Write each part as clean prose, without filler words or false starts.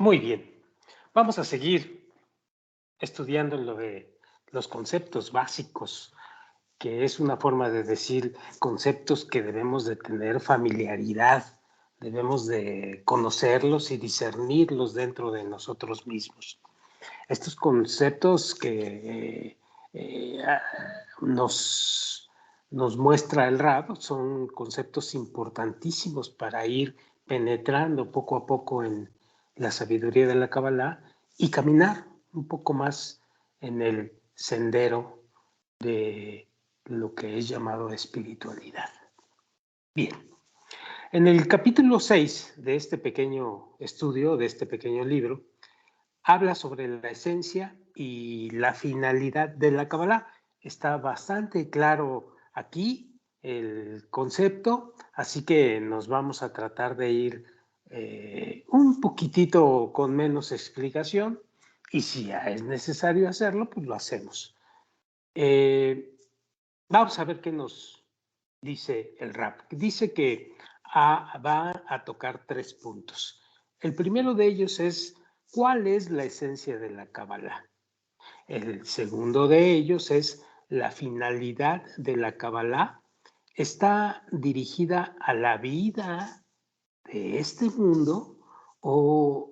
Muy bien. Vamos a seguir estudiando lo de los conceptos básicos, que es una forma de decir conceptos que debemos de tener familiaridad, debemos de conocerlos y discernirlos dentro de nosotros mismos. Estos conceptos que nos muestra el Rab son conceptos importantísimos para ir penetrando poco a poco en la sabiduría de la Kabbalah y caminar un poco más en el sendero de lo que es llamado espiritualidad. Bien, en el capítulo 6 de este pequeño estudio, de este pequeño libro, habla sobre la esencia y la finalidad de la Kabbalah. Está bastante claro aquí el concepto, así que nos vamos a tratar de ir un poquitito con menos explicación y si ya es necesario hacerlo, pues lo hacemos. Vamos a ver qué nos dice el Rab. Dice que va a tocar 3 puntos. El primero de ellos es ¿cuál es la esencia de la Kabbalah? El segundo de ellos es la finalidad de la Kabbalah. ¿Está dirigida a la vida de este mundo o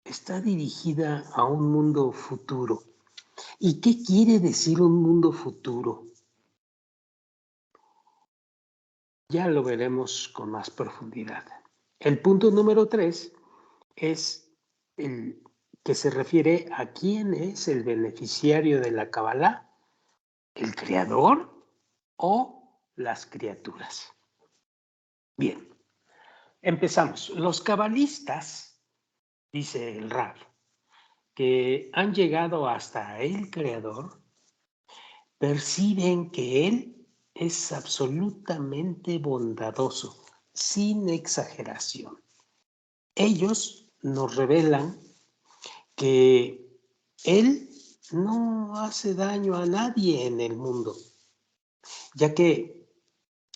está dirigida a un mundo futuro? ¿Y qué quiere decir un mundo futuro? Ya lo veremos con más profundidad. El punto número 3 es el que se refiere a quién es el beneficiario de la Kabbalah, el creador o las criaturas. Bien, empezamos. Los cabalistas, dice el Rab, que han llegado hasta el creador, perciben que él es absolutamente bondadoso, sin exageración. Ellos nos revelan que él no hace daño a nadie en el mundo, ya que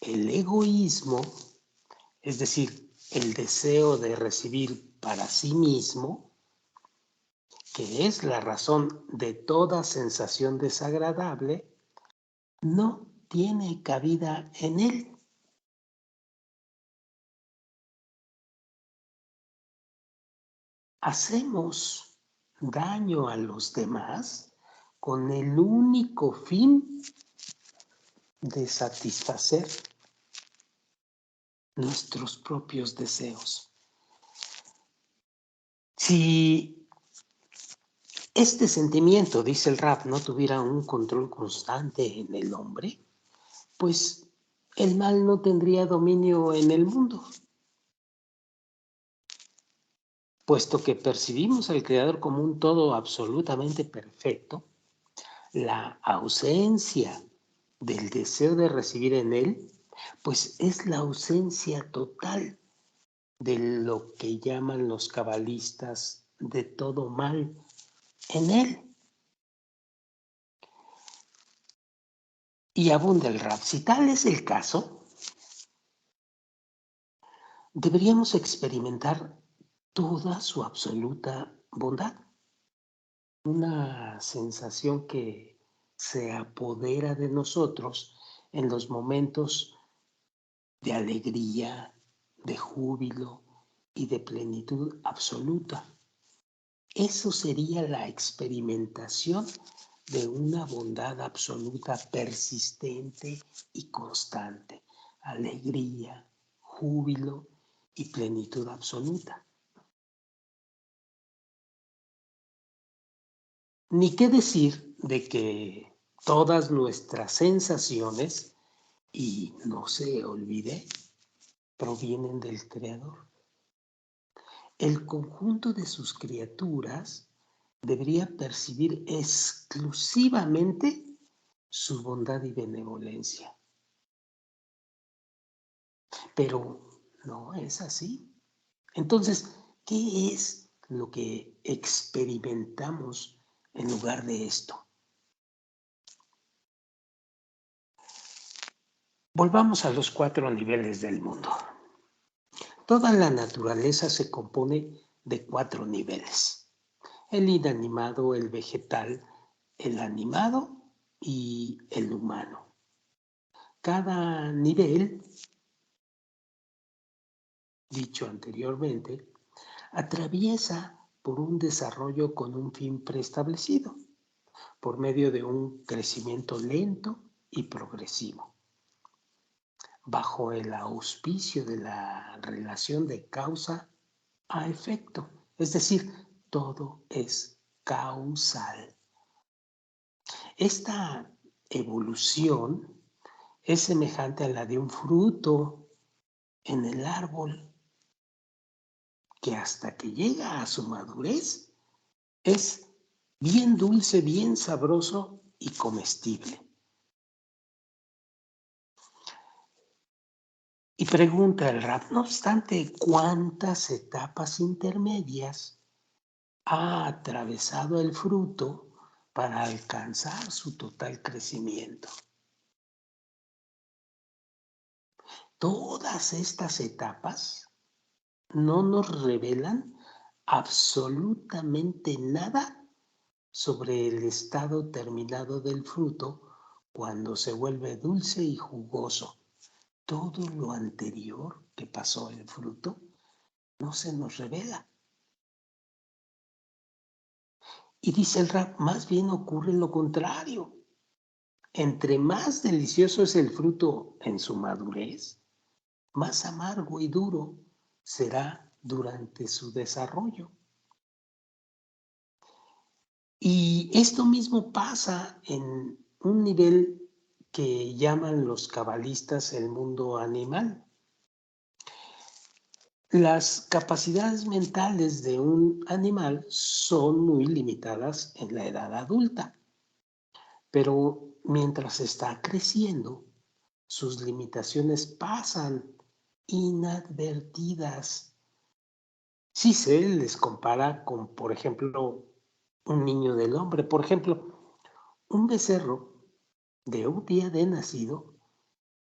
el egoísmo, es decir, el deseo de recibir para sí mismo, que es la razón de toda sensación desagradable, no tiene cabida en él. Hacemos daño a los demás con el único fin de satisfacer nuestros propios deseos. Si este sentimiento, dice el Rab, no tuviera un control constante en el hombre, pues el mal no tendría dominio en el mundo. Puesto que percibimos al Creador como un todo absolutamente perfecto, la ausencia del deseo de recibir en él, pues es la ausencia total de lo que llaman los cabalistas de todo mal en él. Y abunda el Rab. Si tal es el caso, deberíamos experimentar toda su absoluta bondad. Una sensación que se apodera de nosotros en los momentos de alegría, de júbilo y de plenitud absoluta. Eso sería la experimentación de una bondad absoluta persistente y constante, alegría, júbilo y plenitud absoluta. Ni qué decir de que todas nuestras sensaciones, y no se olvide, provienen del Creador. El conjunto de sus criaturas debería percibir exclusivamente su bondad y benevolencia. Pero no es así. Entonces, ¿qué es lo que experimentamos en lugar de esto? Volvamos a los 4 niveles del mundo. Toda la naturaleza se compone de 4 niveles: el inanimado, el vegetal, el animado y el humano. Cada nivel, dicho anteriormente, atraviesa por un desarrollo con un fin preestablecido, por medio de un crecimiento lento y progresivo, bajo el auspicio de la relación de causa a efecto. Es decir, todo es causal. Esta evolución es semejante a la de un fruto en el árbol que hasta que llega a su madurez es bien dulce, bien sabroso y comestible. Y pregunta el Rab, no obstante, ¿cuántas etapas intermedias ha atravesado el fruto para alcanzar su total crecimiento? Todas estas etapas no nos revelan absolutamente nada sobre el estado terminado del fruto cuando se vuelve dulce y jugoso. Todo lo anterior que pasó el fruto no se nos revela. Y dice el Rab, más bien ocurre lo contrario. Entre más delicioso es el fruto en su madurez, más amargo y duro será durante su desarrollo. Y esto mismo pasa en un nivel que llaman los cabalistas el mundo animal. Las capacidades mentales de un animal son muy limitadas en la edad adulta, pero mientras está creciendo, sus limitaciones pasan inadvertidas si se les compara con, por ejemplo, un niño del hombre. Por ejemplo, un becerro de un día de nacido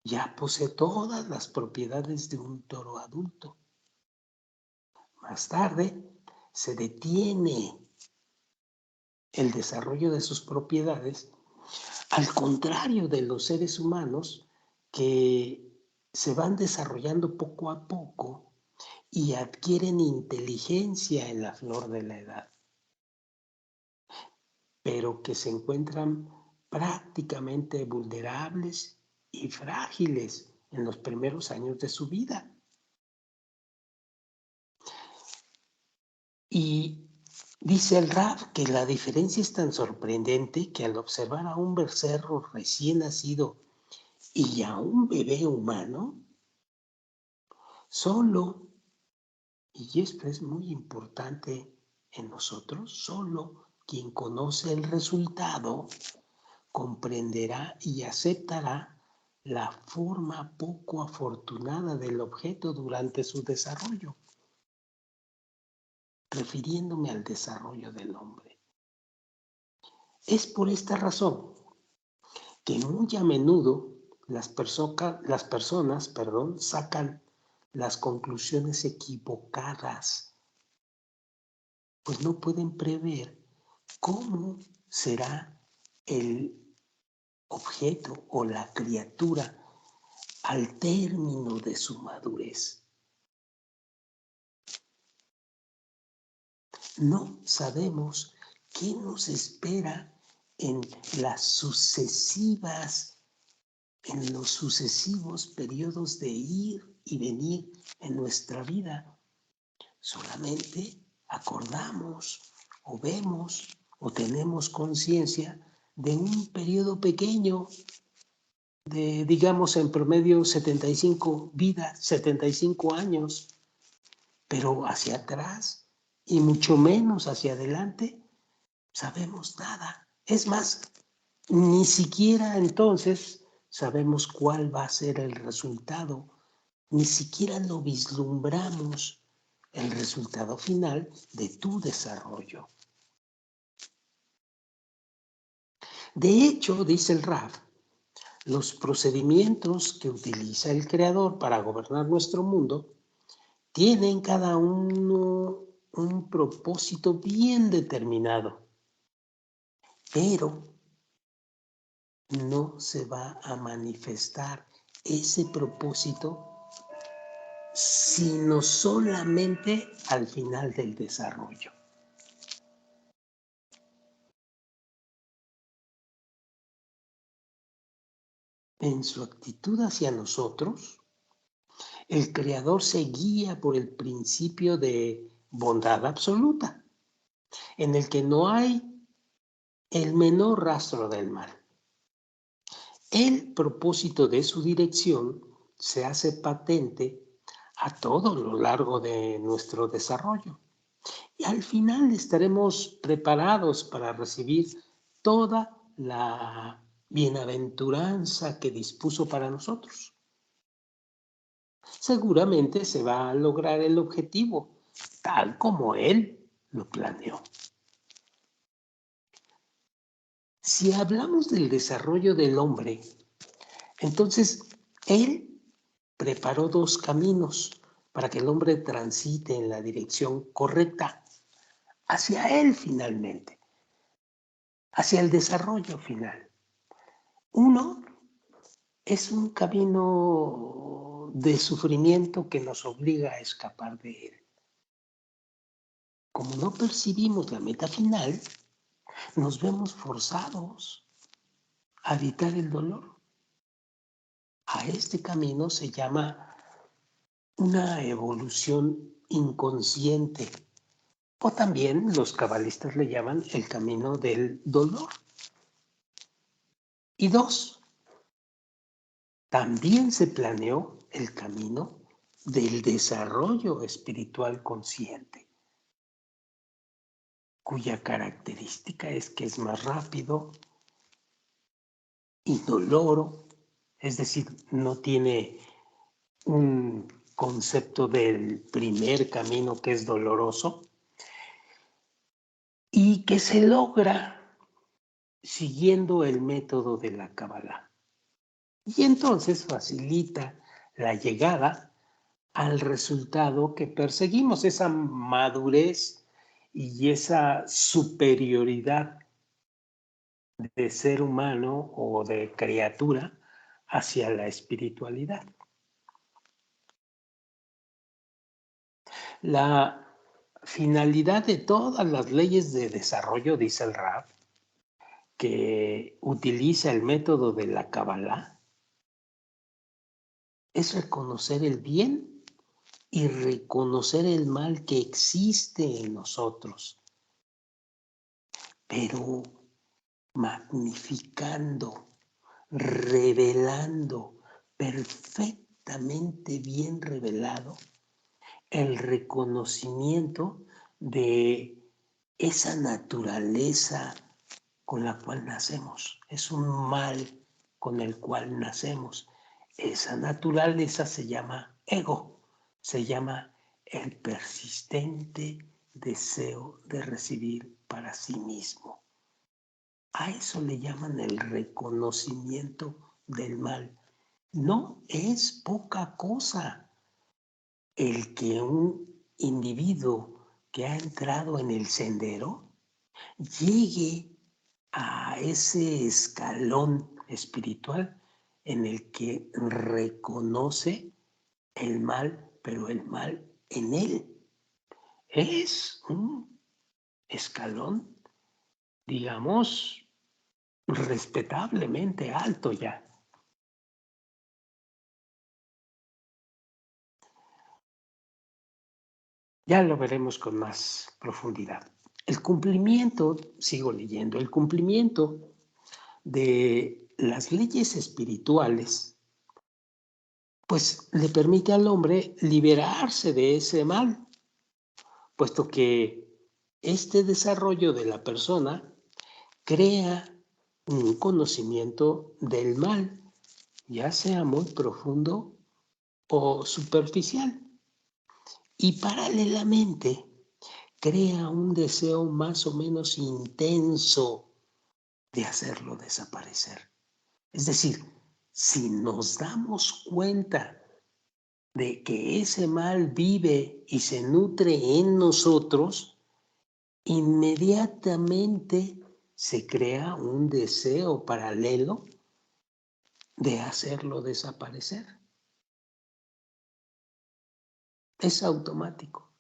ya posee todas las propiedades de un toro adulto. Más tarde se detiene el desarrollo de sus propiedades, al contrario de los seres humanos que se van desarrollando poco a poco y adquieren inteligencia en la flor de la edad, pero que se encuentran prácticamente vulnerables y frágiles en los primeros años de su vida. Y dice el Rab que la diferencia es tan sorprendente que al observar a un becerro recién nacido y a un bebé humano, solo, y esto es muy importante en nosotros, solo quien conoce el resultado comprenderá y aceptará la forma poco afortunada del objeto durante su desarrollo, refiriéndome al desarrollo del hombre. Es por esta razón que muy a menudo las personas sacan las conclusiones equivocadas, pues no pueden prever cómo será el objeto o la criatura al término de su madurez. No sabemos qué nos espera en los sucesivos periodos de ir y venir en nuestra vida. Solamente acordamos o vemos o tenemos conciencia de un periodo pequeño de, digamos, en promedio 75 vidas, 75 años, pero hacia atrás y mucho menos hacia adelante sabemos nada. Es más, ni siquiera entonces sabemos cuál va a ser el resultado, ni siquiera lo vislumbramos, el resultado final de tu desarrollo. De hecho, dice el Rab, los procedimientos que utiliza el Creador para gobernar nuestro mundo tienen cada uno un propósito bien determinado, pero no se va a manifestar ese propósito sino solamente al final del desarrollo. En su actitud hacia nosotros, el Creador se guía por el principio de bondad absoluta, en el que no hay el menor rastro del mal. El propósito de su dirección se hace patente a todo lo largo de nuestro desarrollo. Y al final estaremos preparados para recibir toda la bienaventuranza que dispuso para nosotros. Seguramente se va a lograr el objetivo, tal como Él lo planeó. Si hablamos del desarrollo del hombre, entonces Él preparó dos caminos para que el hombre transite en la dirección correcta, hacia Él finalmente, hacia el desarrollo final. Uno es un camino de sufrimiento que nos obliga a escapar de él. Como no percibimos la meta final, nos vemos forzados a evitar el dolor. A este camino se llama una evolución inconsciente, o también los cabalistas le llaman el camino del dolor. Y dos, también se planeó el camino del desarrollo espiritual consciente, cuya característica es que es más rápido, indoloro, es decir, no tiene un concepto del primer camino que es doloroso, y que se logra siguiendo el método de la Kabbalah. Y entonces facilita la llegada al resultado que perseguimos, esa madurez y esa superioridad de ser humano o de criatura hacia la espiritualidad. La finalidad de todas las leyes de desarrollo, dice el Rab, que utiliza el método de la Kabbalah, es reconocer el bien y reconocer el mal que existe en nosotros, pero magnificando, revelando, perfectamente bien revelado, el reconocimiento de esa naturaleza con la cual nacemos. Es un mal con el cual nacemos. Esa naturaleza se llama ego, se llama el persistente deseo de recibir para sí mismo. A eso le llaman el reconocimiento del mal. No es poca cosa el que un individuo que ha entrado en el sendero llegue a ese escalón espiritual en el que reconoce el mal, pero el mal en él. Es un escalón, digamos, respetablemente alto ya. Ya lo veremos con más profundidad. El cumplimiento, sigo leyendo, el cumplimiento de las leyes espirituales, pues le permite al hombre liberarse de ese mal, puesto que este desarrollo de la persona crea un conocimiento del mal, ya sea muy profundo o superficial, y paralelamente crea un deseo más o menos intenso de hacerlo desaparecer. Es decir, si nos damos cuenta de que ese mal vive y se nutre en nosotros, inmediatamente se crea un deseo paralelo de hacerlo desaparecer. Es automático.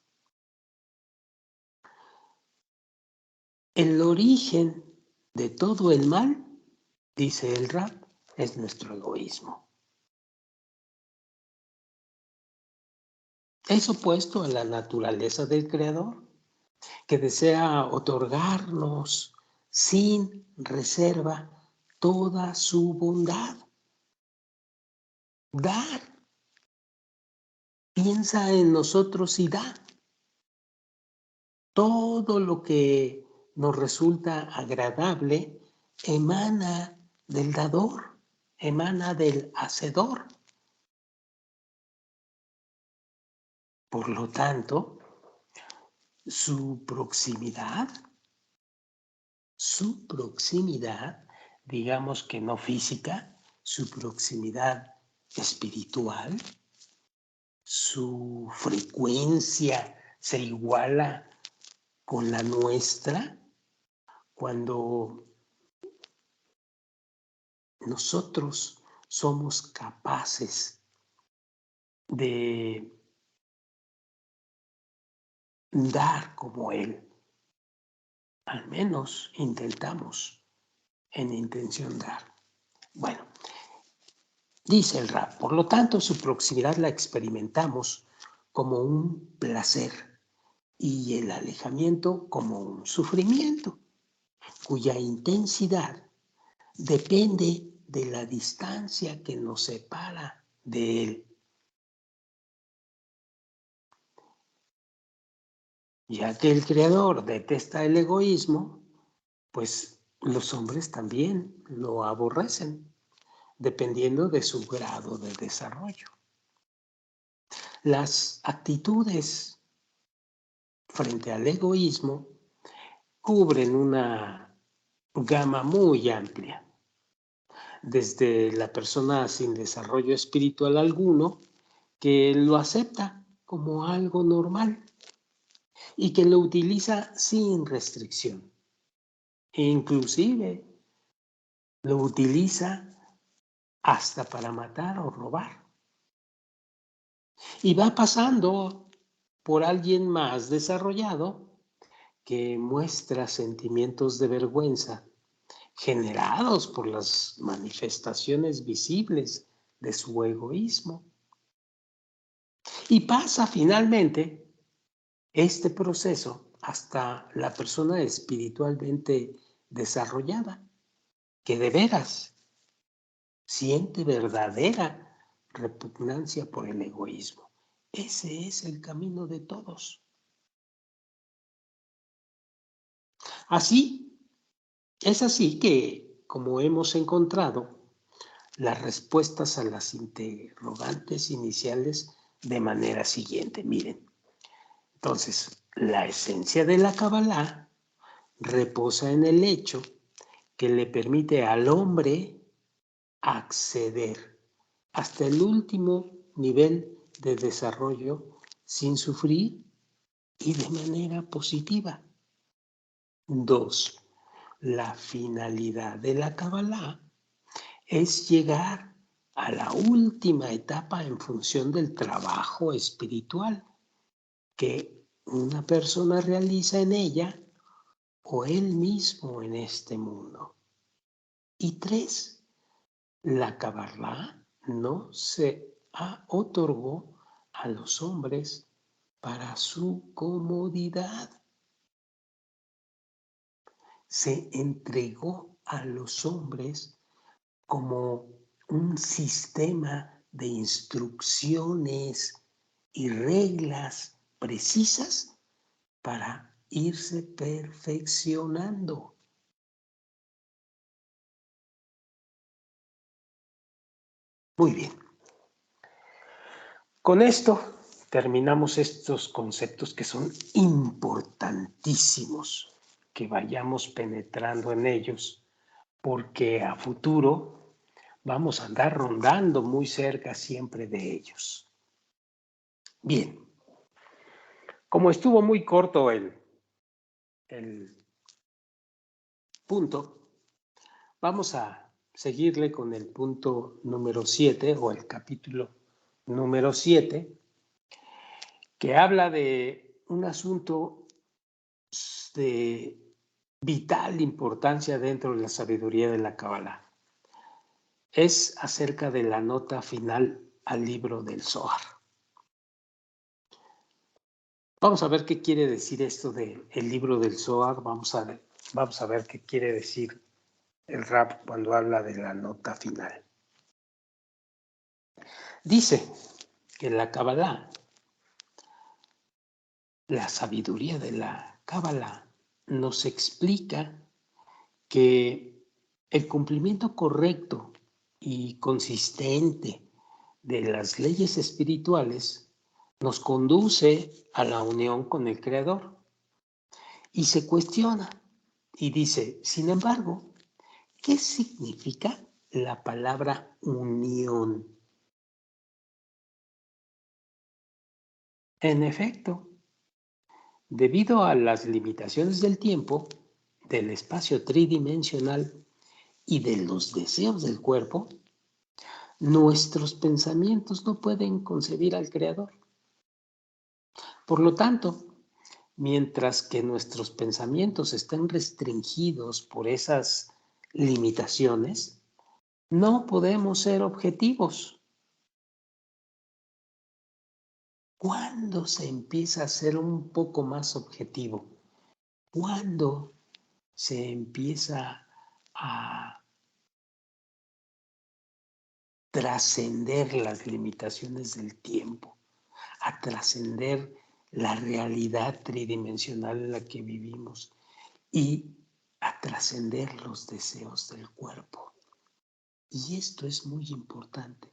El origen de todo el mal, dice el rap, es nuestro egoísmo. Es opuesto a la naturaleza del Creador, que desea otorgarnos sin reserva toda su bondad. Dar. Piensa en nosotros y da. Todo lo que nos resulta agradable emana del dador, emana del hacedor. Por lo tanto, su proximidad, digamos que no física, su proximidad espiritual, su frecuencia se iguala con la nuestra cuando nosotros somos capaces de dar como Él. Al menos intentamos en intención dar. Bueno, dice el rap, por lo tanto su proximidad la experimentamos como un placer y el alejamiento como un sufrimiento, cuya intensidad depende de la distancia que nos separa de Él. Ya que el Creador detesta el egoísmo, pues los hombres también lo aborrecen, dependiendo de su grado de desarrollo. Las actitudes frente al egoísmo cubren una gama muy amplia, desde la persona sin desarrollo espiritual alguno, que lo acepta como algo normal y que lo utiliza sin restricción. E inclusive lo utiliza hasta para matar o robar. Y va pasando por alguien más desarrollado que muestra sentimientos de vergüenza generados por las manifestaciones visibles de su egoísmo. Y pasa finalmente este proceso hasta la persona espiritualmente desarrollada, que de veras siente verdadera repugnancia por el egoísmo. Ese es el camino de todos. Así, es así que, como hemos encontrado las respuestas a las interrogantes iniciales de manera siguiente. Miren, entonces, la esencia de la Kabbalah reposa en el hecho que le permite al hombre acceder hasta el último nivel de desarrollo sin sufrir y de manera positiva. 2. La finalidad de la Kabbalah es llegar a la última etapa en función del trabajo espiritual que una persona realiza en ella o él mismo en este mundo. Y 3. La Kabbalah no se otorgó a los hombres para su comodidad. Se entregó a los hombres como un sistema de instrucciones y reglas precisas para irse perfeccionando. Muy bien. Con esto terminamos estos conceptos que son importantísimos que vayamos penetrando en ellos, porque a futuro vamos a andar rondando muy cerca siempre de ellos. Bien, como estuvo muy corto el punto, vamos a seguirle con el punto número 7 o el capítulo número 7, que habla de un asunto de vital importancia dentro de la sabiduría de la Cábala. Es acerca de la nota final al libro del Zohar. Vamos a ver qué quiere decir esto del libro del Zohar. Vamos a ver qué quiere decir el Rab cuando habla de la nota final. Dice que la Kabbalah, la sabiduría de la Kabbalah, nos explica que el cumplimiento correcto y consistente de las leyes espirituales nos conduce a la unión con el Creador. Y se cuestiona y dice, sin embargo, ¿qué significa la palabra unión? En efecto, debido a las limitaciones del tiempo, del espacio tridimensional y de los deseos del cuerpo, nuestros pensamientos no pueden concebir al Creador. Por lo tanto, mientras que nuestros pensamientos estén restringidos por esas limitaciones, no podemos ser objetivos. ¿Cuándo se empieza a ser un poco más objetivo? ¿Cuándo se empieza a trascender las limitaciones del tiempo, a trascender la realidad tridimensional en la que vivimos y a trascender los deseos del cuerpo? Y esto es muy importante.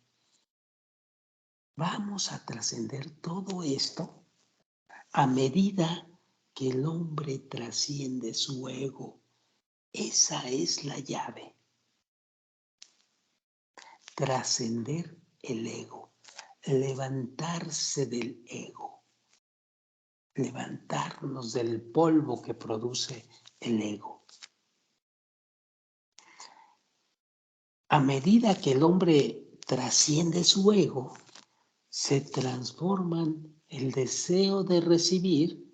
Vamos a trascender todo esto a medida que el hombre trasciende su ego. Esa es la llave. Trascender el ego, levantarse del ego, levantarnos del polvo que produce el ego. A medida que el hombre trasciende su ego, se transforman el deseo de recibir,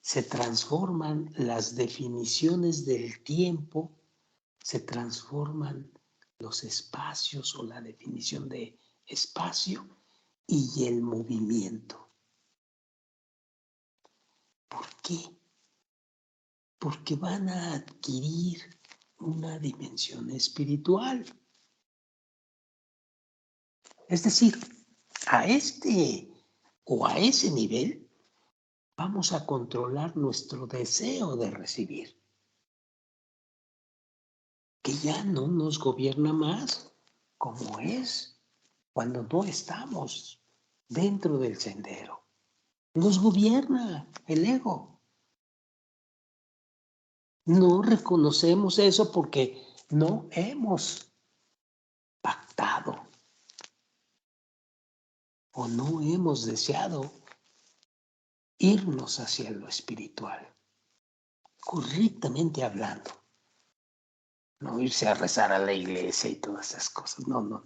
se transforman las definiciones del tiempo, se transforman los espacios o la definición de espacio y el movimiento. ¿Por qué? Porque van a adquirir una dimensión espiritual. Es decir, a este o a ese nivel vamos a controlar nuestro deseo de recibir, que ya no nos gobierna más como es cuando no estamos dentro del sendero. Nos gobierna el ego. No reconocemos eso porque no hemos pactado o no hemos deseado irnos hacia lo espiritual, correctamente hablando. No irse a rezar a la iglesia y todas esas cosas. No.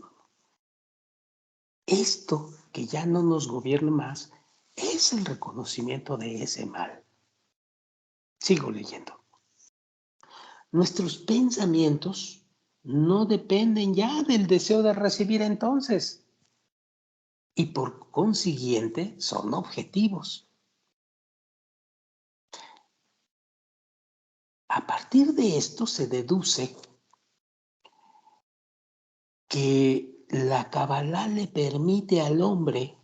Esto que ya no nos gobierna más es el reconocimiento de ese mal. Sigo leyendo. Nuestros pensamientos no dependen ya del deseo de recibir entonces y por consiguiente son objetivos. A partir de esto se deduce que la Kabbalah le permite al hombre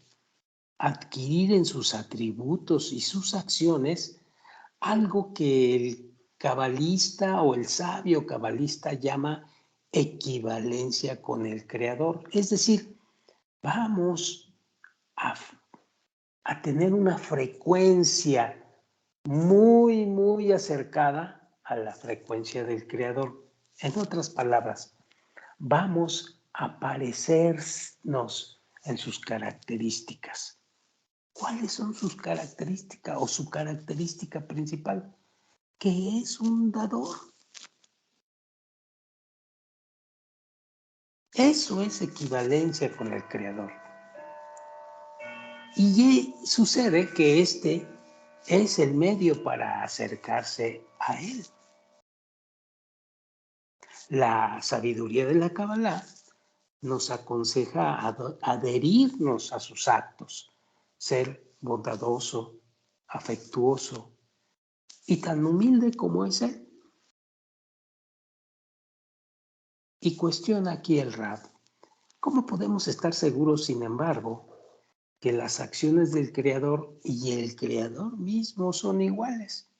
adquirir en sus atributos y sus acciones algo que el cabalista o el sabio cabalista llama equivalencia con el Creador. Es decir, vamos a tener una frecuencia muy acercada a la frecuencia del Creador. En otras palabras, vamos a parecernos en sus características. ¿Cuáles son sus características o su característica principal? Que es un dador. Eso es equivalencia con el Creador. Y sucede que este es el medio para acercarse a Él. La sabiduría de la Kabbalah nos aconseja adherirnos a sus actos, ser bondadoso, afectuoso y tan humilde como es Él. Y cuestiona aquí el Rab: ¿cómo podemos estar seguros, sin embargo, que las acciones del Creador y el Creador mismo son iguales?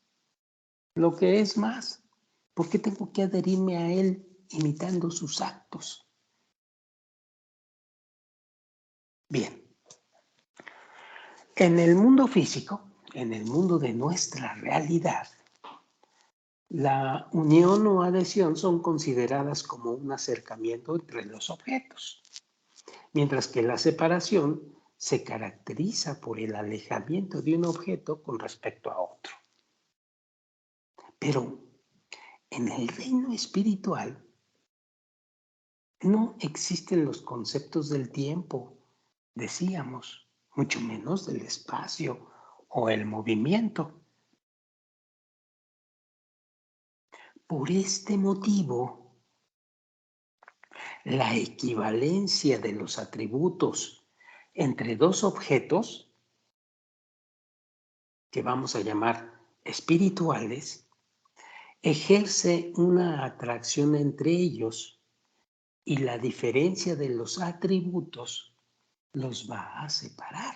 Lo que es más, ¿por qué tengo que adherirme a Él imitando sus actos? Bien, en el mundo físico, en el mundo de nuestra realidad, la unión o adhesión son consideradas como un acercamiento entre los objetos, mientras que la separación se caracteriza por el alejamiento de un objeto con respecto a otro. Pero en el reino espiritual no existen los conceptos del tiempo, decíamos, mucho menos del espacio o el movimiento. Por este motivo, la equivalencia de los atributos entre dos objetos, que vamos a llamar espirituales, ejerce una atracción entre ellos, y la diferencia de los atributos los va a separar.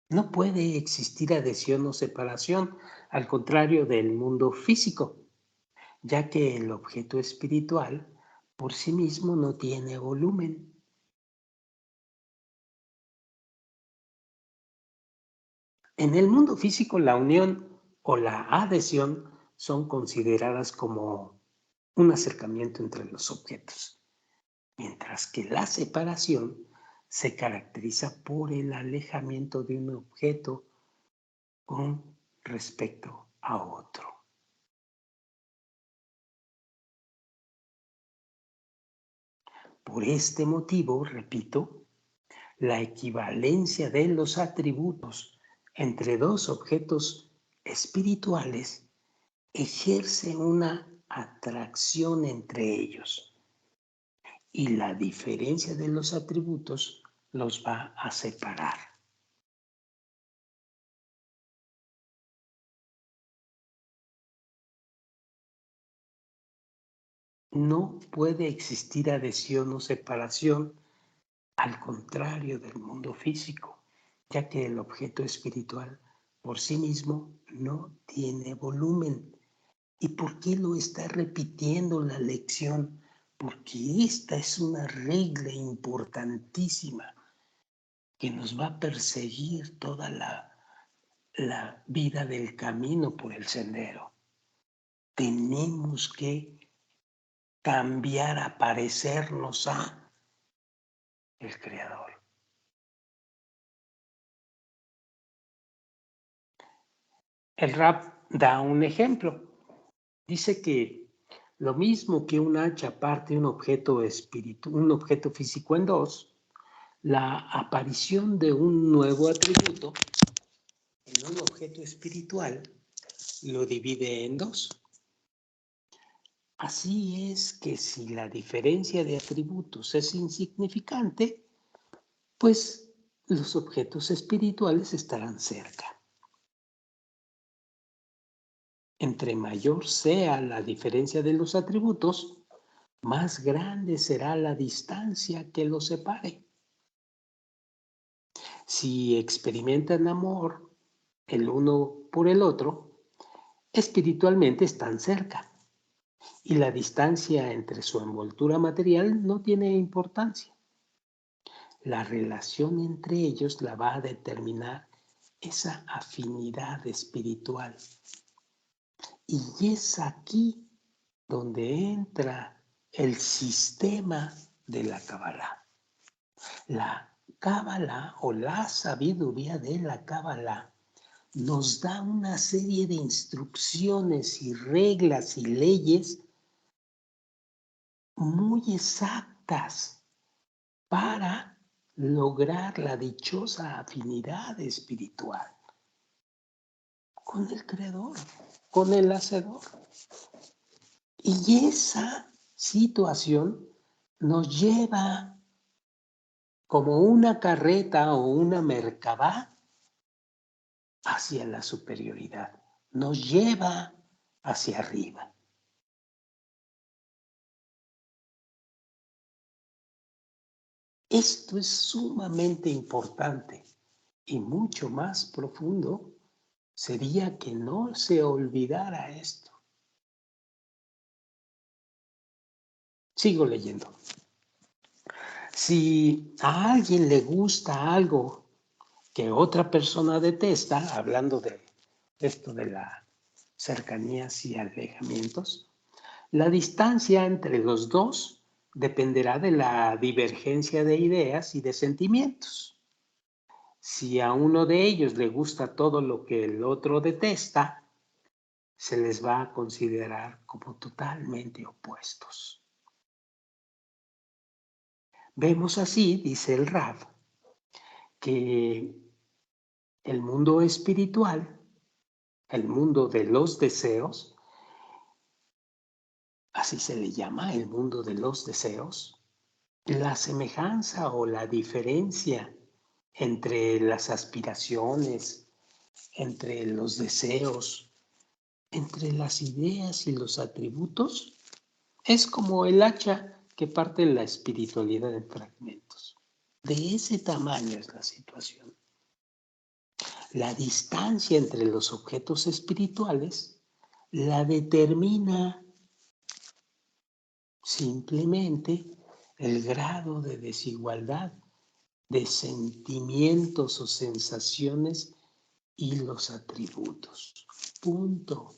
No puede existir adhesión o separación, al contrario del mundo físico, ya que el objeto espiritual por sí mismo no tiene volumen. En el mundo físico, la unión o la adhesión son consideradas como un acercamiento entre los objetos, mientras que la separación se caracteriza por el alejamiento de un objeto con respecto a otro. Por este motivo, repito, la equivalencia de los atributos entre dos objetos espirituales ejerce una atracción entre ellos, y la diferencia de los atributos los va a separar. No puede existir adhesión o separación, al contrario del mundo físico, ya que el objeto espiritual por sí mismo no tiene volumen. ¿Y por qué lo está repitiendo la lección? Porque esta es una regla importantísima que nos va a perseguir toda la vida del camino por el sendero. Tenemos que cambiar a parecernos a el Creador. El Rab da un ejemplo. Dice que lo mismo que un hacha parte un objeto físico en dos, la aparición de un nuevo atributo en un objeto espiritual lo divide en dos. Así es que si la diferencia de atributos es insignificante, pues los objetos espirituales estarán cerca. Entre mayor sea la diferencia de los atributos, más grande será la distancia que los separe. Si experimentan amor el uno por el otro, espiritualmente están cerca, y la distancia entre su envoltura material no tiene importancia. La relación entre ellos la va a determinar esa afinidad espiritual. Y es aquí donde entra el sistema de la Kabbalah. La Kabbalah o la sabiduría de la Kabbalah nos da una serie de instrucciones y reglas y leyes muy exactas para lograr la dichosa afinidad espiritual con el Creador, con el Hacedor. Y esa situación nos lleva como una carreta o una merkabá hacia la superioridad, nos lleva hacia arriba. Esto es sumamente importante y mucho más profundo sería que no se olvidara esto. Sigo leyendo. Si a alguien le gusta algo que otra persona detesta, hablando de esto de las cercanías y alejamientos, la distancia entre los dos dependerá de la divergencia de ideas y de sentimientos. Si a uno de ellos le gusta todo lo que el otro detesta, se les va a considerar como totalmente opuestos. Vemos así, dice el Rav, que el mundo espiritual, el mundo de los deseos, así se le llama el mundo de los deseos, la semejanza o la diferencia entre las aspiraciones, entre los deseos, entre las ideas y los atributos, es como el hacha que parte la espiritualidad en fragmentos. De ese tamaño es la situación. La distancia entre los objetos espirituales la determina simplemente el grado de desigualdad de sentimientos o sensaciones y los atributos. Punto.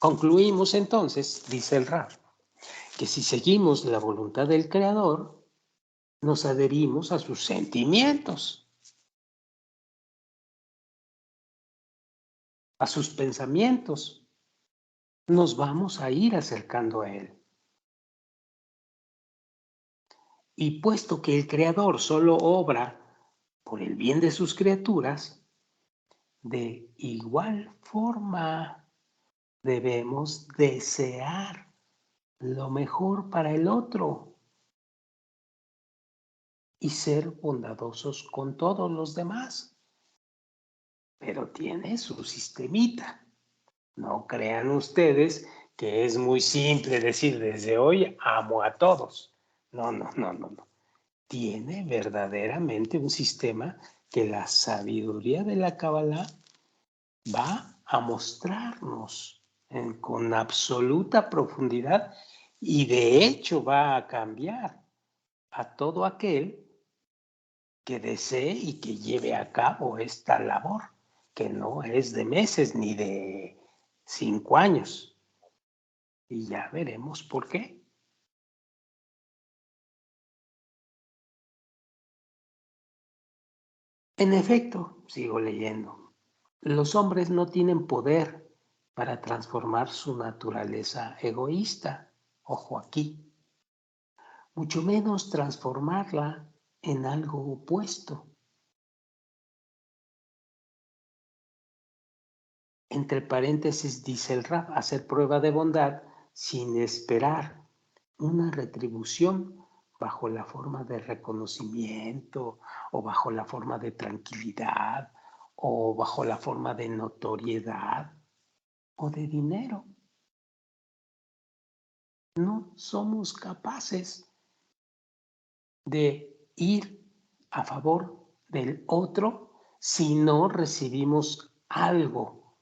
Concluimos entonces, dice el Rav, que si seguimos la voluntad del Creador, nos adherimos a sus sentimientos, a sus pensamientos. Nos vamos a ir acercando a Él. Y puesto que el Creador solo obra por el bien de sus criaturas, de igual forma debemos desear lo mejor para el otro y ser bondadosos con todos los demás. Pero tiene su sistemita. No crean ustedes que es muy simple decir desde hoy amo a todos. No, no, no, no, no. Tiene verdaderamente un sistema que la sabiduría de la Kabbalah va a mostrarnos con absoluta profundidad y de hecho va a cambiar a todo aquel que desee y que lleve a cabo esta labor, que no es de meses ni de 5 años. Y ya veremos por qué. En efecto, sigo leyendo, los hombres no tienen poder para transformar su naturaleza egoísta, ojo aquí, mucho menos transformarla en algo opuesto. Entre paréntesis dice el Rab, hacer prueba de bondad sin esperar una retribución bajo la forma de reconocimiento o bajo la forma de tranquilidad o bajo la forma de notoriedad o de dinero. No somos capaces de ir a favor del otro si no recibimos algo,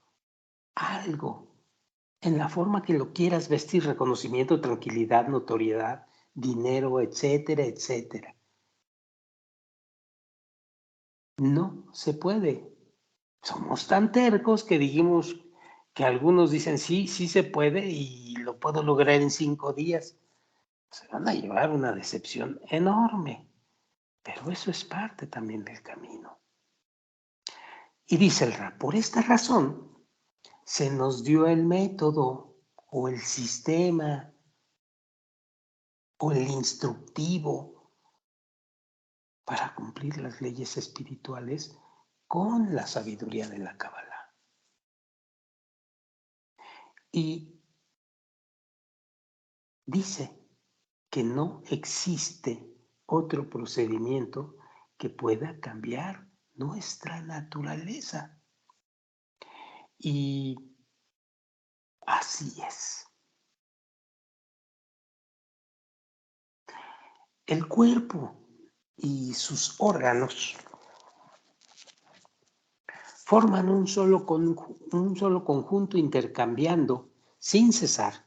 en la forma que lo quieras vestir, reconocimiento, tranquilidad, notoriedad, dinero, etcétera, etcétera. No se puede. Somos tan tercos que dijimos que algunos dicen, sí, sí se puede y lo puedo lograr en 5 días. Se van a llevar una decepción enorme, pero eso es parte también del camino. Y dice el Ra, por esta razón se nos dio el método o el sistema o el instructivo para cumplir las leyes espirituales con la sabiduría de la Cábala. Y dice que no existe otro procedimiento que pueda cambiar nuestra naturaleza. Y así es. El cuerpo y sus órganos forman un solo conjunto intercambiando sin cesar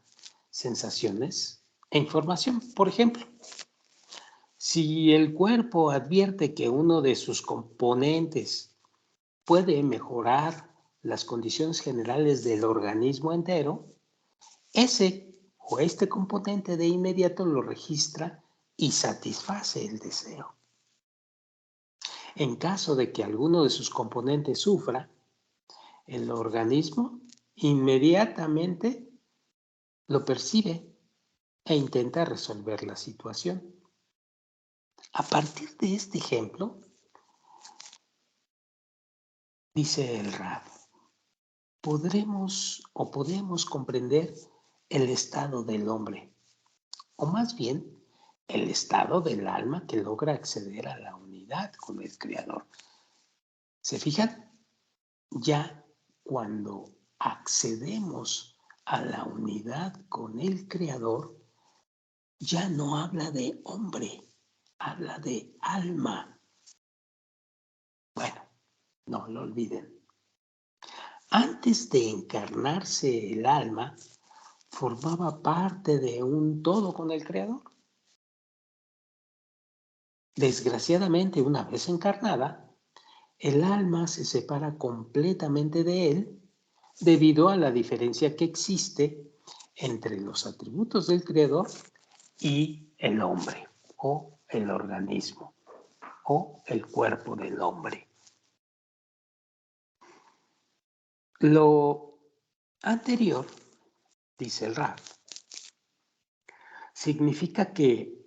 sensaciones e información. Por ejemplo, si el cuerpo advierte que uno de sus componentes puede mejorar las condiciones generales del organismo entero, ese o este componente de inmediato lo registra y satisface el deseo. En caso de que alguno de sus componentes sufra, el organismo inmediatamente lo percibe e intenta resolver la situación. A partir de este ejemplo, dice el Rab, podemos comprender el estado del hombre, o más bien el estado del alma que logra acceder a la unidad con el Creador. ¿Se fijan? Ya cuando accedemos a la unidad con el Creador, ya no habla de hombre, habla de alma. Bueno, no lo olviden. Antes de encarnarse el alma, formaba parte de un todo con el Creador. Desgraciadamente, una vez encarnada, el alma se separa completamente de él debido a la diferencia que existe entre los atributos del Creador y el hombre o el organismo o el cuerpo del hombre. Lo anterior, dice el Rab, significa que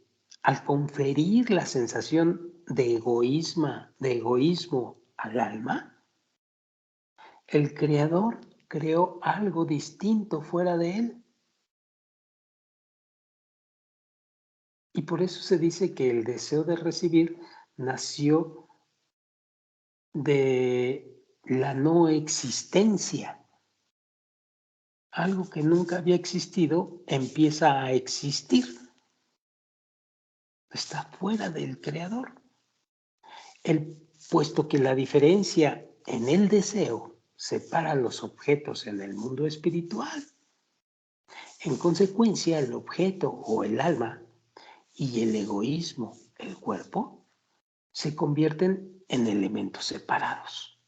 al conferir la sensación de egoísmo al alma, el Creador creó algo distinto fuera de él. Y por eso se dice que el deseo de recibir nació de la no existencia. Algo que nunca había existido empieza a existir. Está fuera del Creador. Puesto que la diferencia en el deseo separa los objetos en el mundo espiritual. En consecuencia, el objeto o el alma y el egoísmo, el cuerpo, se convierten en elementos separados.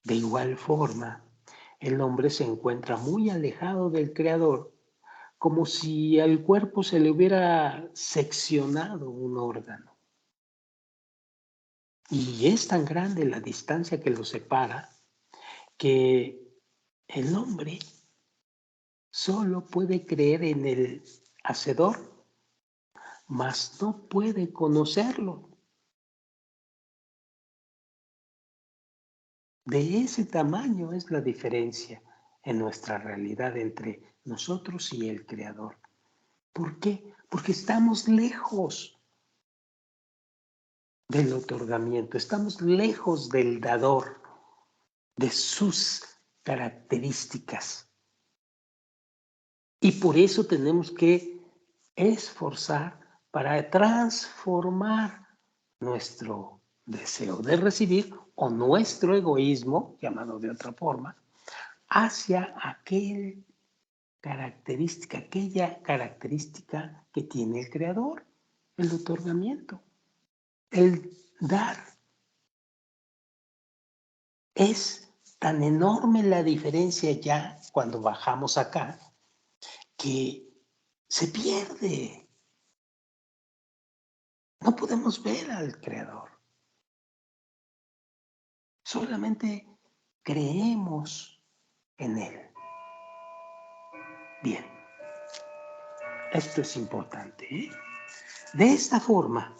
De igual forma, el hombre se encuentra muy alejado del Creador, como si al cuerpo se le hubiera seccionado un órgano. Y es tan grande la distancia que los separa que el hombre solo puede creer en el Hacedor, mas no puede conocerlo. De ese tamaño es la diferencia en nuestra realidad entre nosotros y el Creador. ¿Por qué? Porque estamos lejos del otorgamiento, estamos lejos del dador, de sus características. Y por eso tenemos que esforzar para transformar nuestro deseo de recibir o nuestro egoísmo, llamado de otra forma, hacia aquella característica que tiene el Creador, el otorgamiento, el dar. Es tan enorme la diferencia ya cuando bajamos acá que se pierde. No podemos ver al Creador. Solamente creemos en Él. Bien, esto es importante, ¿eh? De esta forma,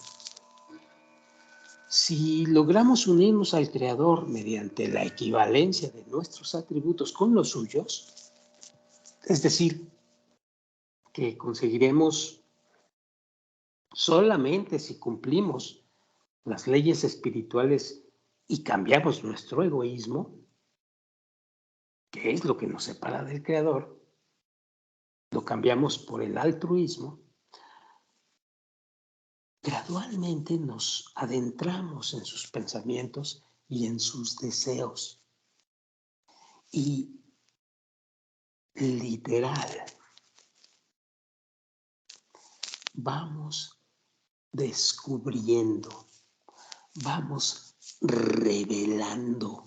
si logramos unirnos al Creador mediante la equivalencia de nuestros atributos con los suyos, es decir, que conseguiremos solamente si cumplimos las leyes espirituales y cambiamos nuestro egoísmo, que es lo que nos separa del Creador, lo cambiamos por el altruismo, gradualmente nos adentramos en sus pensamientos y en sus deseos. Y literal, vamos descubriendo, vamos revelando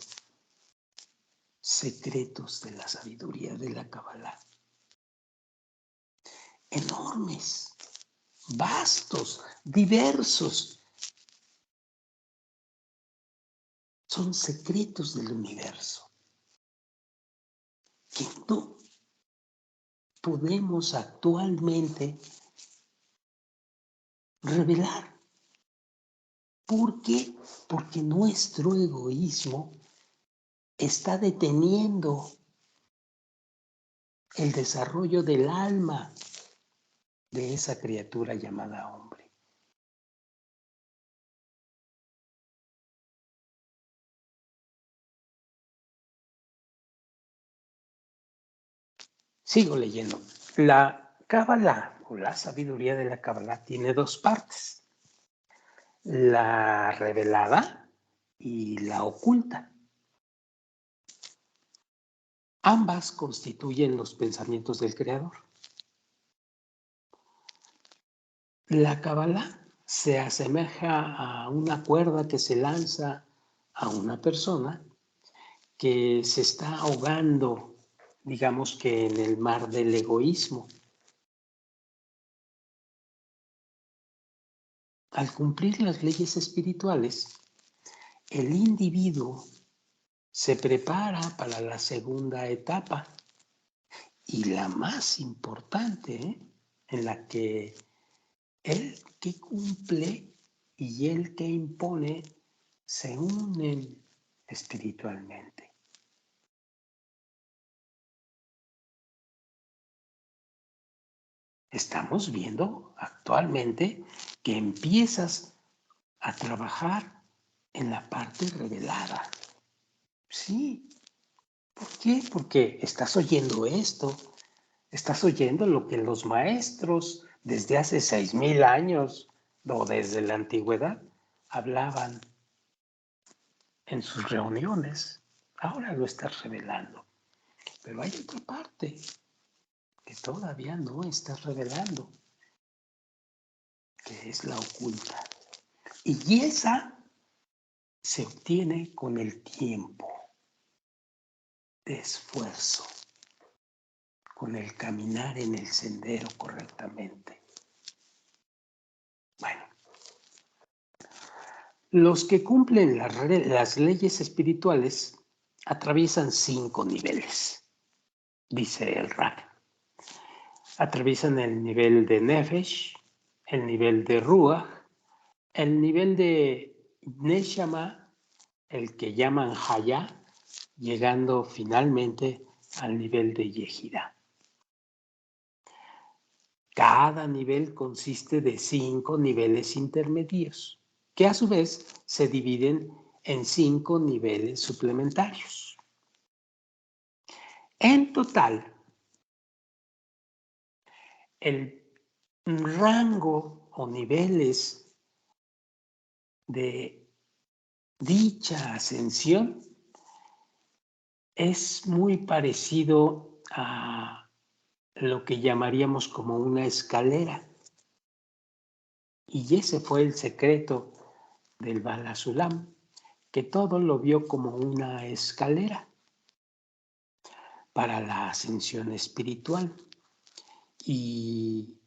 secretos de la sabiduría de la Kabbalah. Enormes, vastos, diversos. Son secretos del universo que no podemos actualmente revelar. ¿Por qué? Porque nuestro egoísmo está deteniendo el desarrollo del alma de esa criatura llamada hombre. Sigo leyendo. La Kabbalah, o la sabiduría de la Kabbalah, tiene dos partes: la revelada y la oculta. Ambas constituyen los pensamientos del Creador. La Kabbalah se asemeja a una cuerda que se lanza a una persona que se está ahogando, digamos que en el mar del egoísmo. Al cumplir las leyes espirituales, el individuo se prepara para la segunda etapa y la más importante, en la que el que cumple y el que impone se unen espiritualmente. Estamos viendo actualmente que empiezas a trabajar en la parte revelada. Sí. ¿Por qué? Porque estás oyendo esto, estás oyendo lo que los maestros desde hace 6,000 años o desde la antigüedad hablaban en sus reuniones. Ahora lo estás revelando. Pero hay otra parte que todavía no estás revelando, que es la oculta. Y esa se obtiene con el tiempo de esfuerzo, con el caminar en el sendero correctamente. Bueno, los que cumplen las leyes espirituales atraviesan 5 niveles, dice el Rab. Atraviesan el nivel de Nefesh, el nivel de Ruach, el nivel de Neshama, el que llaman Hayá, llegando finalmente al nivel de Yehida. Cada nivel consiste de 5 niveles intermedios, que a su vez se dividen en 5 niveles suplementarios. En total, el rango o niveles de dicha ascensión es muy parecido a lo que llamaríamos como una escalera. Y ese fue el secreto del Bala Sulam, que todo lo vio como una escalera para la ascensión espiritual. Y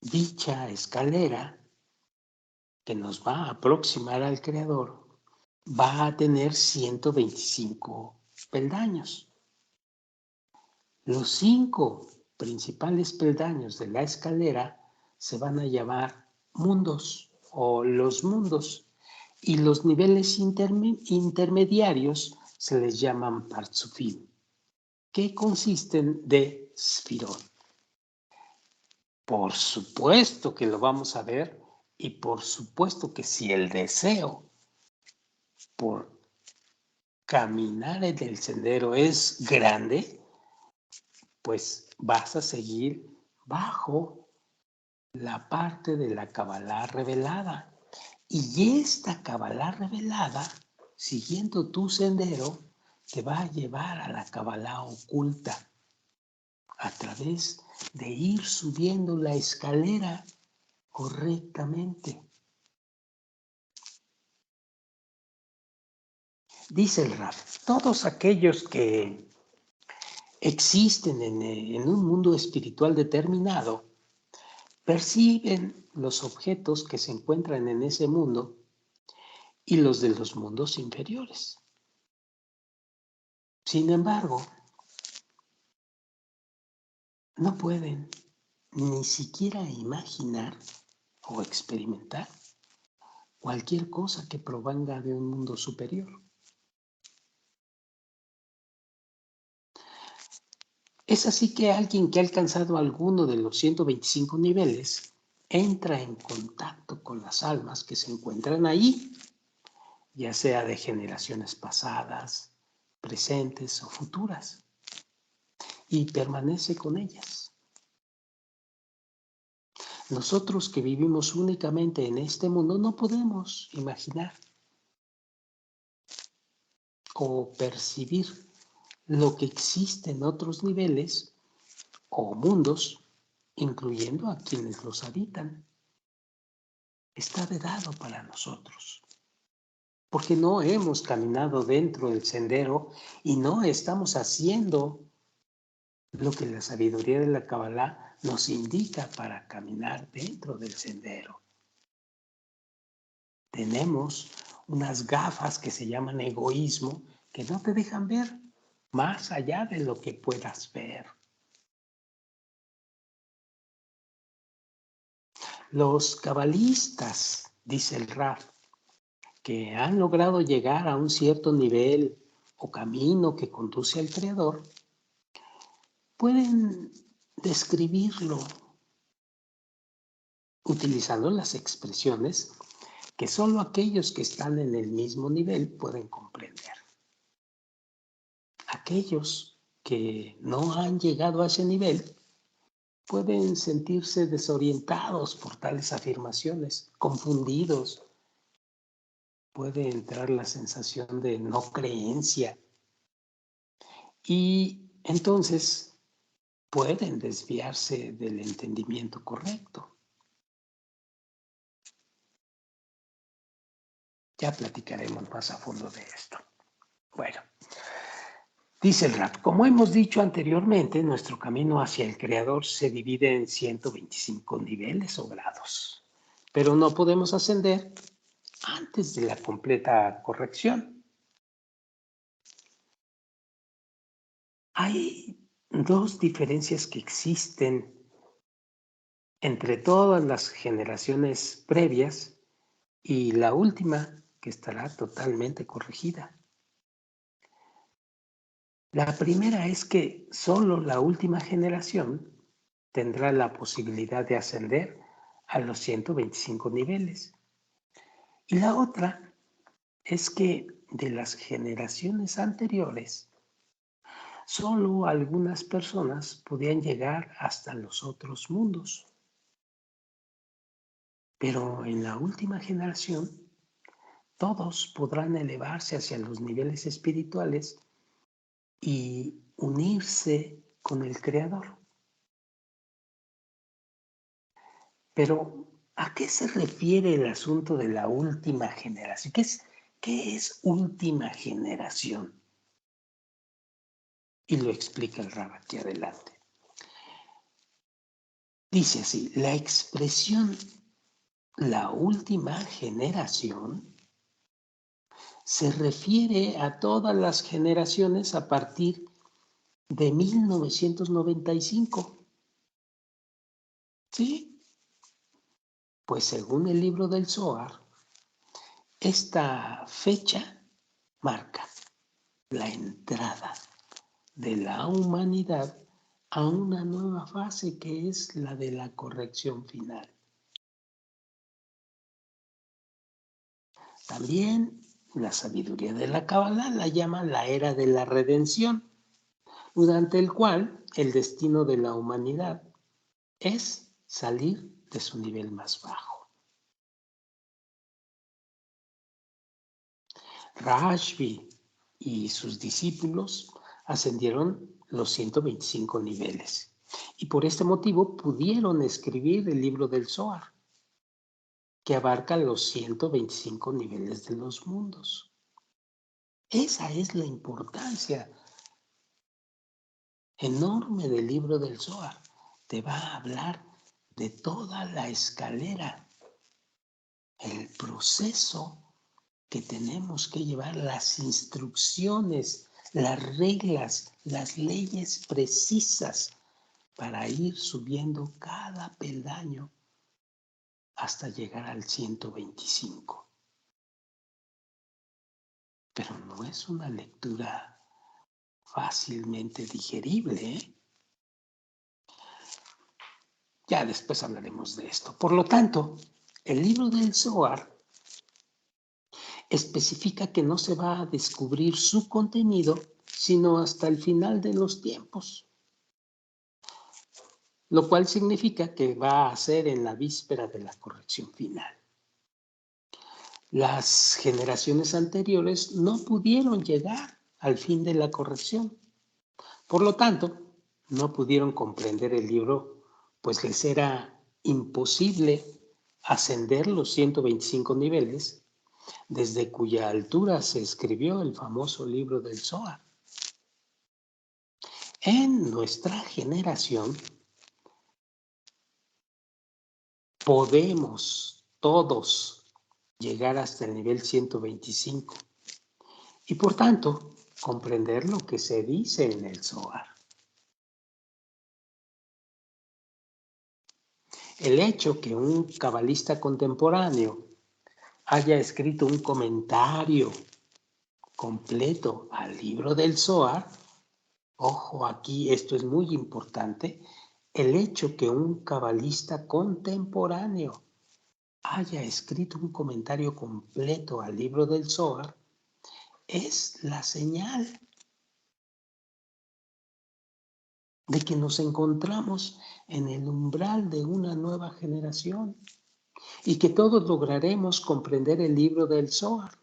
dicha escalera que nos va a aproximar al Creador va a tener 125 peldaños. Los 5 principales peldaños de la escalera se van a llamar mundos o los mundos, y los niveles intermediarios se les llaman Partzufim, que consisten de Sfirot. Por supuesto que lo vamos a ver, y por supuesto que si el deseo por caminar en el sendero es grande, pues vas a seguir bajo la parte de la Kabbalah revelada. Y esta Kabbalah revelada, siguiendo tu sendero, te va a llevar a la Kabbalah oculta a través de ir subiendo la escalera correctamente. Dice el Rab, todos aquellos que existen en un mundo espiritual determinado perciben los objetos que se encuentran en ese mundo y los de los mundos inferiores. Sin embargo, no pueden ni siquiera imaginar o experimentar cualquier cosa que provenga de un mundo superior. Es así que alguien que ha alcanzado alguno de los 125 niveles entra en contacto con las almas que se encuentran ahí, ya sea de generaciones pasadas, presentes o futuras, y permanece con ellas. Nosotros que vivimos únicamente en este mundo no podemos imaginar o percibir lo que existe en otros niveles o mundos, incluyendo a quienes los habitan. Está vedado para nosotros, porque no hemos caminado dentro del sendero y no estamos haciendo lo que la sabiduría de la Kabbalah nos indica para caminar dentro del sendero. Tenemos unas gafas que se llaman egoísmo, que no te dejan ver más allá de lo que puedas ver. Los cabalistas, dice el Raf, que han logrado llegar a un cierto nivel o camino que conduce al Creador, pueden describirlo utilizando las expresiones que solo aquellos que están en el mismo nivel pueden comprender. Aquellos que no han llegado a ese nivel pueden sentirse desorientados por tales afirmaciones, confundidos. Puede entrar la sensación de no creencia y entonces pueden desviarse del entendimiento correcto. Ya platicaremos más a fondo de esto. Bueno, dice el Rab, como hemos dicho anteriormente, nuestro camino hacia el Creador se divide en 125 niveles o grados, pero no podemos ascender antes de la completa corrección. Hay dos diferencias que existen entre todas las generaciones previas y la última que estará totalmente corregida. La primera es que solo la última generación tendrá la posibilidad de ascender a los 125 niveles. Y la otra es que de las generaciones anteriores, solo algunas personas podían llegar hasta los otros mundos. Pero en la última generación, todos podrán elevarse hacia los niveles espirituales y unirse con el Creador. Pero ¿A qué se refiere el asunto de la última generación? ¿Qué es última generación? Y lo explica el Rab aquí adelante. Dice así, la expresión la última generación se refiere a todas las generaciones a partir de 1995. ¿Sí? Pues según el libro del Zohar, esta fecha marca la entrada de la humanidad a una nueva fase que es la de la corrección final. También la sabiduría de la Kabbalah la llama la era de la redención, durante el cual el destino de la humanidad es salir de su nivel más bajo. Rashbi y sus discípulos ascendieron los 125 niveles y por este motivo pudieron escribir el libro del Zohar, que abarca los 125 niveles de los mundos. Esa es la importancia enorme del libro del Zohar. Te va a hablar de toda la escalera, el proceso que tenemos que llevar, las instrucciones, las reglas, las leyes precisas para ir subiendo cada peldaño hasta llegar al 125. Pero no es una lectura fácilmente digerible, ¿eh? Ya después hablaremos de esto. Por lo tanto, el libro del Zohar especifica que no se va a descubrir su contenido sino hasta el final de los tiempos, lo cual significa que va a ser en la víspera de la corrección final. Las generaciones anteriores no pudieron llegar al fin de la corrección. Por lo tanto, no pudieron comprender el libro, pues les era imposible ascender los 125 niveles desde cuya altura se escribió el famoso libro del Zohar. En nuestra generación podemos todos llegar hasta el nivel 125 y por tanto comprender lo que se dice en el Zohar. El hecho que un cabalista contemporáneo haya escrito un comentario completo al libro del Zohar, ojo aquí, esto es muy importante, el hecho que un cabalista contemporáneo haya escrito un comentario completo al libro del Zohar es la señal de que nos encontramos en el umbral de una nueva generación y que todos lograremos comprender el libro del Zohar,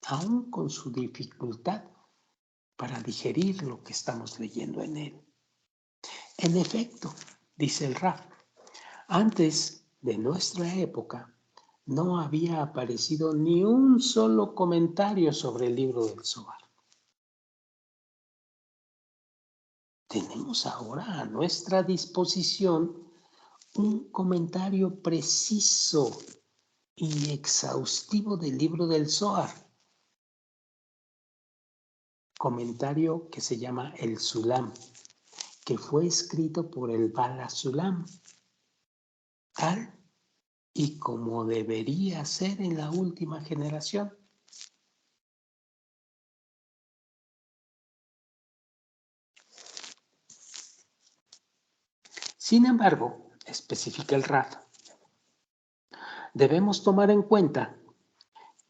aún con su dificultad para digerir lo que estamos leyendo en él. En efecto, dice el Raf, antes de nuestra época no había aparecido ni un solo comentario sobre el libro del Zohar. Tenemos ahora a nuestra disposición un comentario preciso y exhaustivo del libro del Zohar, comentario que se llama el Sulam, que fue escrito por el Bala Sulam, tal y como debería ser en la última generación. Sin embargo, especifica el Raf, debemos tomar en cuenta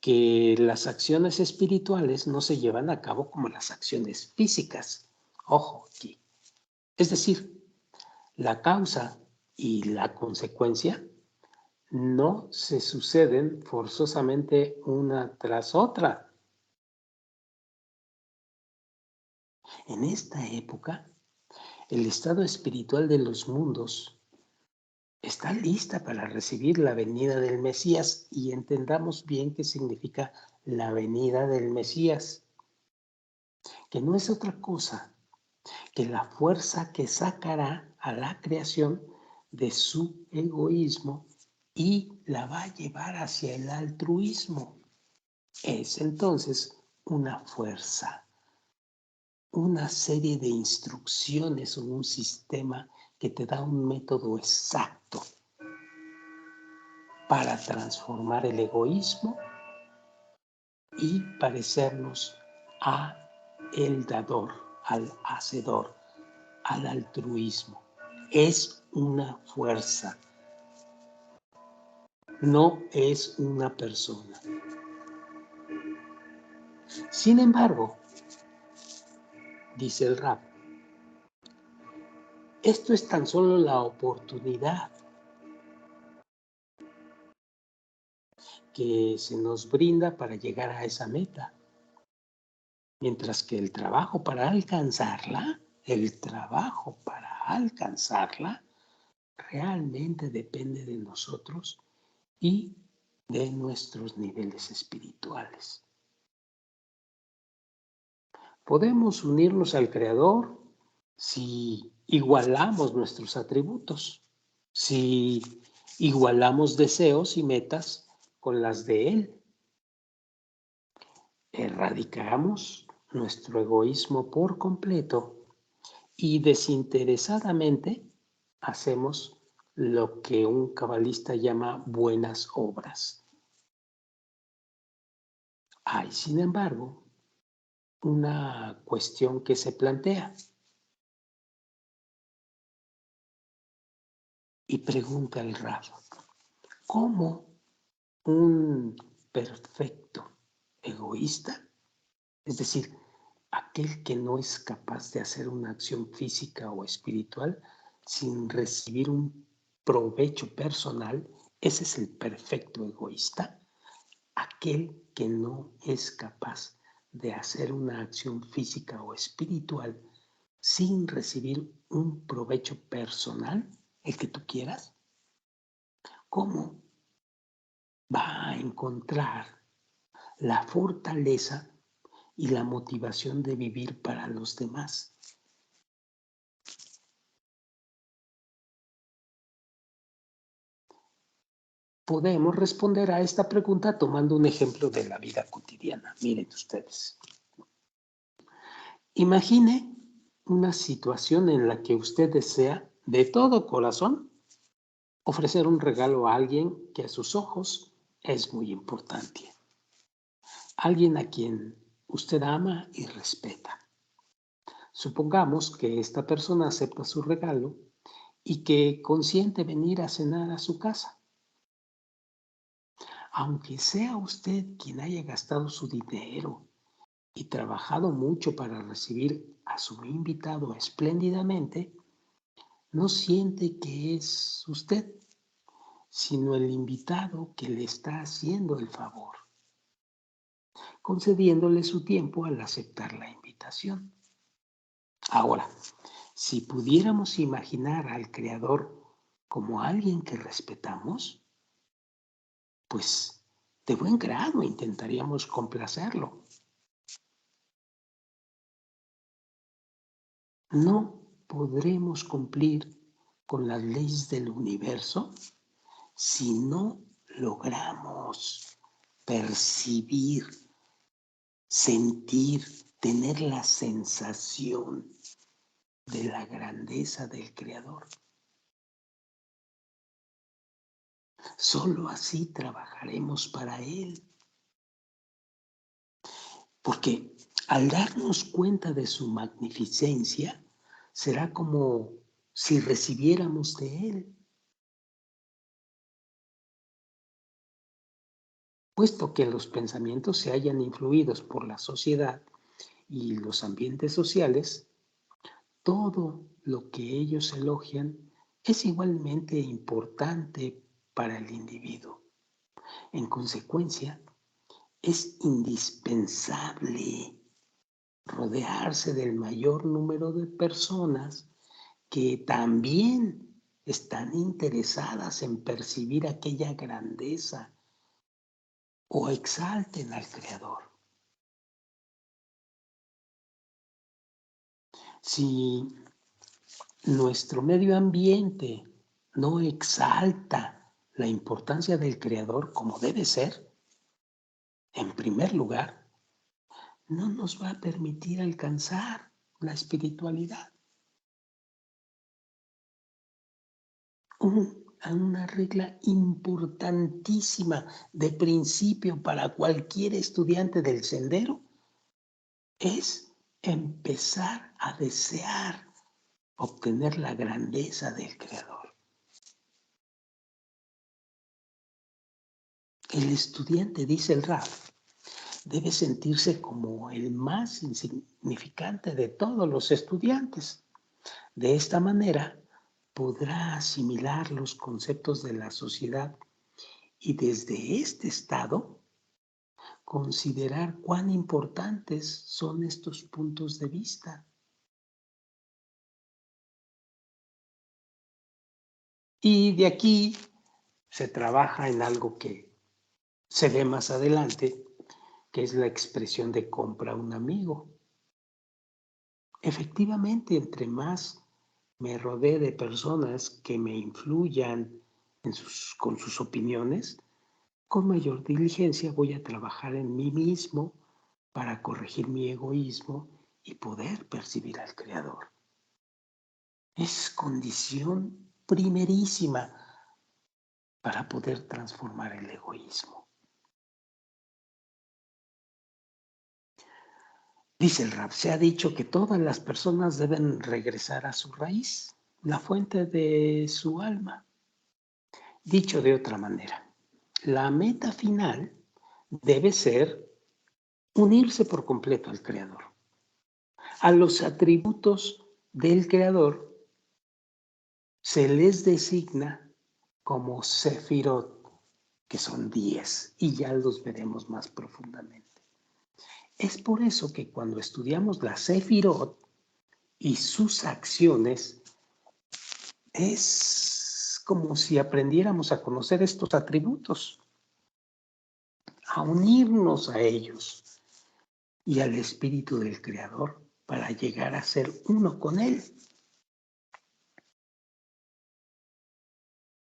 que las acciones espirituales no se llevan a cabo como las acciones físicas. Ojo aquí. Es decir, la causa y la consecuencia no se suceden forzosamente una tras otra. En esta época, el estado espiritual de los mundos está lista para recibir la venida del Mesías, y entendamos bien qué significa la venida del Mesías, que no es otra cosa que la fuerza que sacará a la creación de su egoísmo y la va a llevar hacia el altruismo. Es entonces una fuerza, una serie de instrucciones o un sistema que te da un método exacto para transformar el egoísmo y parecernos a el dador, al hacedor, al altruismo. Es una fuerza, no es una persona. Sin embargo, dice el Rab, esto es tan solo la oportunidad que se nos brinda para llegar a esa meta, mientras que el trabajo para alcanzarla, realmente depende de nosotros y de nuestros niveles espirituales. Podemos unirnos al Creador si igualamos nuestros atributos, si igualamos deseos y metas con las de Él. Erradicamos nuestro egoísmo por completo y desinteresadamente hacemos lo que un cabalista llama buenas obras. Hay, sin embargo, una cuestión que se plantea y pregunta el Rab: ¿cómo un perfecto egoísta, es decir, aquel que no es capaz de hacer una acción física o espiritual sin recibir un provecho personal, ese es el perfecto egoísta, aquel que no es capaz de hacer una acción física o espiritual sin recibir un provecho personal, el que tú quieras? ¿Cómo va a encontrar la fortaleza y la motivación de vivir para los demás? Podemos responder a esta pregunta tomando un ejemplo de la vida cotidiana. Miren ustedes. Imagine una situación en la que usted desea de todo corazón ofrecer un regalo a alguien que a sus ojos es muy importante. Alguien a quien usted ama y respeta. Supongamos que esta persona acepta su regalo y que consiente venir a cenar a su casa. Aunque sea usted quien haya gastado su dinero y trabajado mucho para recibir a su invitado espléndidamente, no siente que es usted, sino el invitado que le está haciendo el favor, concediéndole su tiempo al aceptar la invitación. Ahora, si pudiéramos imaginar al Creador como alguien que respetamos, pues de buen grado intentaríamos complacerlo. No podremos cumplir con las leyes del universo si no logramos percibir, sentir, tener la sensación de la grandeza del Creador. Solo así trabajaremos para Él. Porque al darnos cuenta de su magnificencia, será como si recibiéramos de Él. Puesto que los pensamientos se hallan influidos por la sociedad y los ambientes sociales, todo lo que ellos elogian es igualmente importante para el individuo. En consecuencia, es indispensable rodearse del mayor número de personas que también están interesadas en percibir aquella grandeza o exalten al Creador. Si nuestro medio ambiente no exalta la importancia del Creador como debe ser, en primer lugar, no nos va a permitir alcanzar la espiritualidad. Una regla importantísima de principio para cualquier estudiante del sendero es empezar a desear obtener la grandeza del Creador. El estudiante, dice el Rab, debe sentirse como el más insignificante de todos los estudiantes. De esta manera podrá asimilar los conceptos de la sociedad y desde este estado considerar cuán importantes son estos puntos de vista. Y de aquí se trabaja en algo que se ve más adelante, que es la expresión de compra a un amigo. Efectivamente, entre más me rodee de personas que me influyan con sus opiniones, con mayor diligencia voy a trabajar en mí mismo para corregir mi egoísmo y poder percibir al Creador. Es condición primerísima para poder transformar el egoísmo. Dice el Rab, se ha dicho que todas las personas deben regresar a su raíz, la fuente de su alma. Dicho de otra manera, la meta final debe ser unirse por completo al Creador, a los atributos del Creador se les designa como Sefirot, que son 10, y ya los veremos más profundamente. Es por eso que cuando estudiamos la Sefirot y sus acciones, es como si aprendiéramos a conocer estos atributos, a unirnos a ellos y al Espíritu del Creador para llegar a ser uno con Él.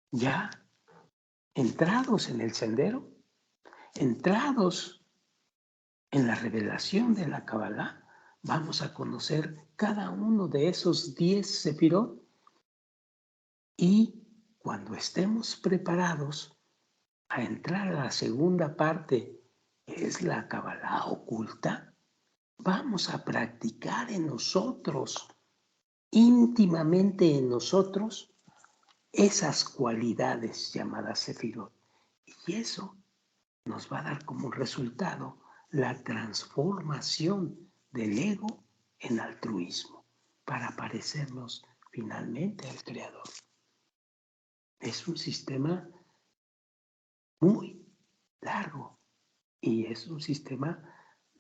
Ya entrados en el sendero, entrados en la revelación de la Kabbalah, vamos a conocer cada uno de esos 10 sefirot y cuando estemos preparados a entrar a la segunda parte, que es la Kabbalah oculta, vamos a practicar en nosotros, íntimamente en nosotros, esas cualidades llamadas sefirot. Y eso nos va a dar como resultado la transformación del ego en altruismo para parecernos finalmente al Creador. Es un sistema muy largo y es un sistema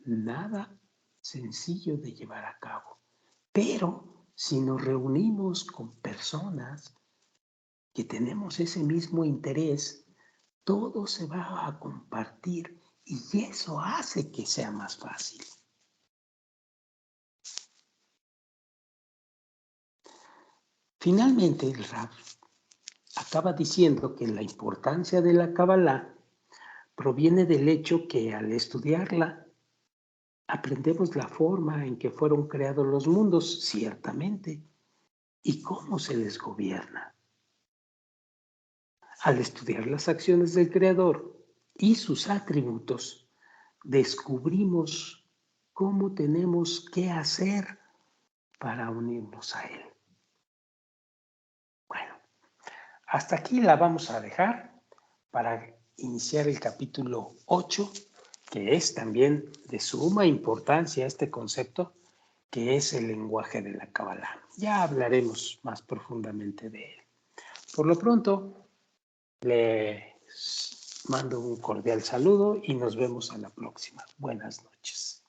nada sencillo de llevar a cabo. Pero si nos reunimos con personas que tenemos ese mismo interés, todo se va a compartir y eso hace que sea más fácil. Finalmente, el Rab acaba diciendo que la importancia de la Kabbalah proviene del hecho que al estudiarla aprendemos la forma en que fueron creados los mundos, ciertamente, y cómo se les gobierna. Al estudiar las acciones del Creador y sus atributos, descubrimos cómo tenemos que hacer para unirnos a Él. Bueno, hasta aquí la vamos a dejar para iniciar el capítulo 8, que es también de suma importancia este concepto, que es el lenguaje de la Kabbalah. Ya hablaremos más profundamente de él. Por lo pronto, les mando un cordial saludo y nos vemos a la próxima. Buenas noches.